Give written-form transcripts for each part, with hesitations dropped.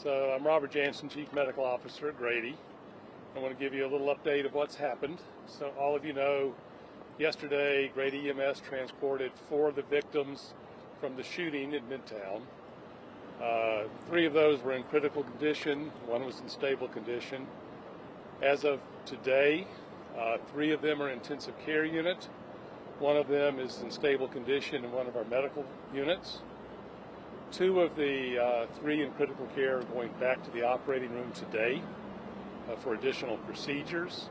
So I'm Robert Jansen, Chief Medical Officer at Grady. I want to give you a little update of what's happened. So all of you know, yesterday Grady EMS transported 4 of the victims from the shooting in Midtown. 3 of those were in critical condition, 1 was in stable condition. As of today, 3 of them are in intensive care unit, 1 of them is in stable condition in one of our medical units. 2 of the 3 in critical care are going back to the operating room today for additional procedures.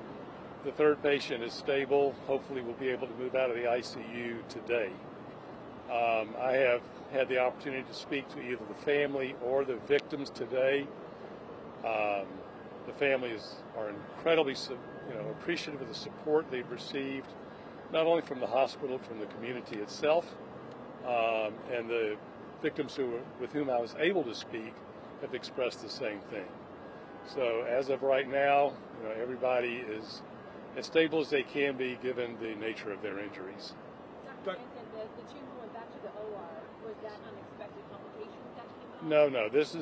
The 3rd patient is stable. Hopefully we'll be able to move out of the ICU today. I have had the opportunity to speak to either the family or the victims today. The families are incredibly appreciative of the support they've received, not only from the hospital, from the community itself, and the victims with whom I was able to speak have expressed the same thing. So as of right now, everybody is as stable as they can be given the nature of their injuries. Dr. Jansen, the 2 who went back to the OR, was that unexpected complication that came out? No, this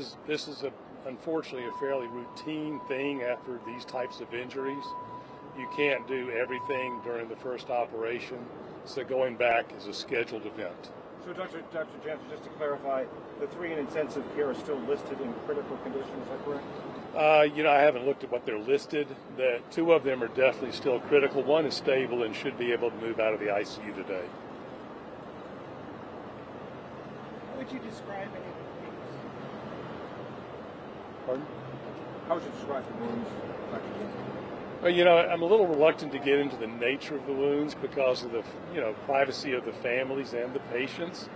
is unfortunately a fairly routine thing after these types of injuries. You can't do everything during the first operation, so going back is a scheduled event. So Dr. Jansen, just to clarify, the 3 in intensive care are still listed in critical condition, is that correct? I haven't looked at what they're listed. The 2 of them are definitely still critical. 1 is stable and should be able to move out of the ICU today. How would you describe any of the wounds? Pardon? How would you describe the wounds, Dr. Jansen? Well, I'm a little reluctant to get into the nature of the wounds because of the privacy of the families and the patients.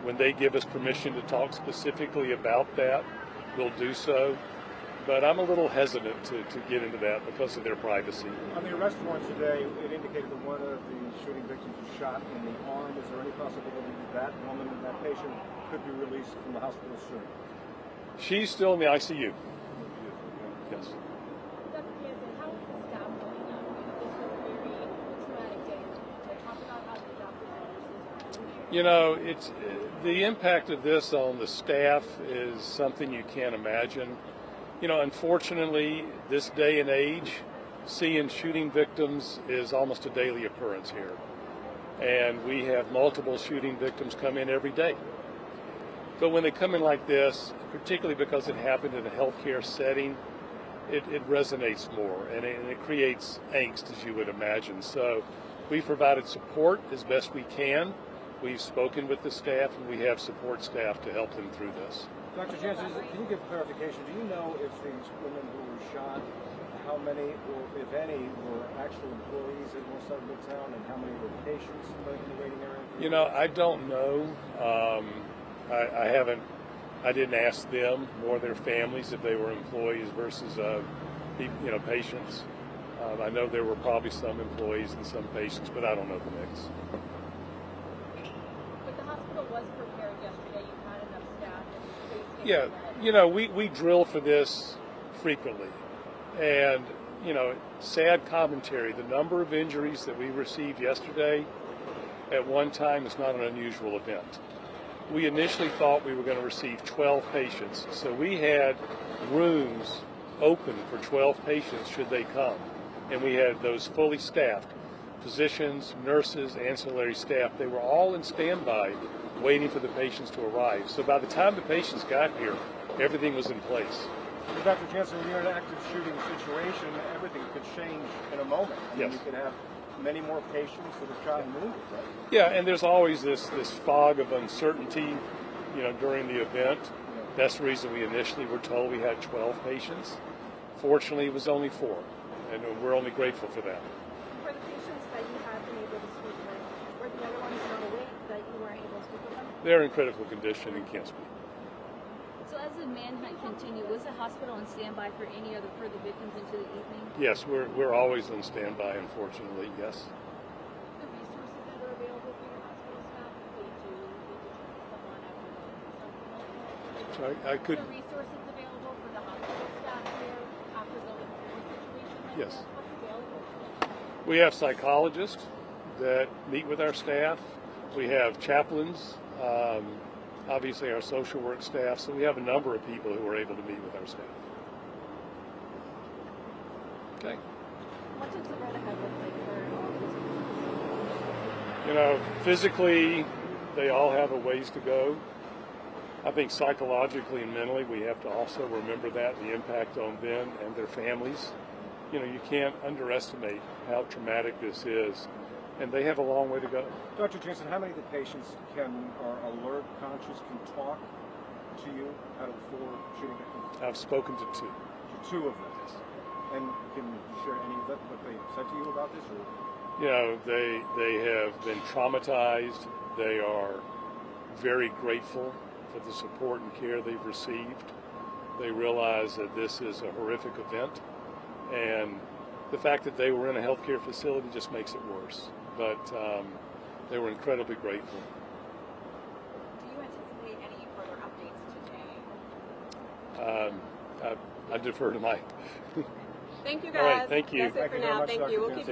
When they give us permission to talk specifically about that, we'll do so. But I'm a little hesitant to get into that because of their privacy. On the arrest warrant today, it indicated that one of the shooting victims was shot in the arm. Is there any possibility that that woman and that patient could be released from the hospital soon? She's still in the ICU. Yes. Dr. Jansen, how is the staff holding up? This was a very traumatic day. Talk about how the doctors and nurses are. The impact of this on the staff is something you can't imagine. Unfortunately, this day and age, seeing shooting victims is almost a daily occurrence here. And we have multiple shooting victims come in every day. But when they come in like this, particularly because it happened in a healthcare setting, it resonates more and it creates angst, as you would imagine. So we've provided support as best we can. We've spoken with the staff and we have support staff to help them through this. Dr. Jansen, can you give clarification? Do you know if these women who were shot, how many, or if any, were actual employees at Northside Midtown, and how many were patients in the waiting area? I don't know. I didn't ask them nor their families if they were employees versus patients. I know there were probably some employees and some patients, but I don't know the mix. But the hospital was prepared yesterday. You had enough staff. Yeah, we drill for this frequently. And, sad commentary, the number of injuries that we received yesterday at one time is not an unusual event. We initially thought we were going to receive 12 patients, so we had rooms open for 12 patients should they come. And we had those fully staffed, physicians, nurses, ancillary staff. They were all in standby waiting for the patients to arrive. So by the time the patients got here, everything was in place. Well, Dr. Jansen, when you're in an active shooting situation, everything could change in a moment. Yes. You could have many more patients that are shot and wounded, right? Yeah, and there's always this fog of uncertainty, during the event. That's the reason we initially were told we had 12 patients. Fortunately, it was only 4, and we're only grateful for that. For the patients that you have been able to speak with, were the other ones on the way that you weren't able to speak with them? They're in critical condition and can't speak. So as the manhunt continued, was the hospital on standby for any other further victims into the evening? Yes, we're always on standby, unfortunately, yes. The resources that are available for your hospital staff, they do someone after So I could. the resources available for the hospital staff here after the situation like Yes. this? What's available? We have psychologists that meet with our staff. We have chaplains obviously our social work staff. So we have a number of people who are able to meet with our staff. Okay. What does the road ahead look like for all of these? You know, physically, they all have a ways to go. I think psychologically and mentally, we have to also remember that, the impact on them and their families. You know, you can't underestimate how traumatic this is, and they have a long way to go. Dr. Jensen, how many of the patients are alert, conscious, can talk to you out of the 4 shooting victims? I've spoken to 2. To 2 of them. And can you share any of what they said to you about this? Or? You know, they have been traumatized. They are very grateful for the support and care they've received. They realize that this is a horrific event, and the fact that they were in a healthcare facility just makes it worse. But they were incredibly grateful. Do you anticipate any further updates today? I defer to my. Thank you, All right, guys. thank you. That's it Thank for you very now. much, Thank Dr. you. We'll Jensen. keep you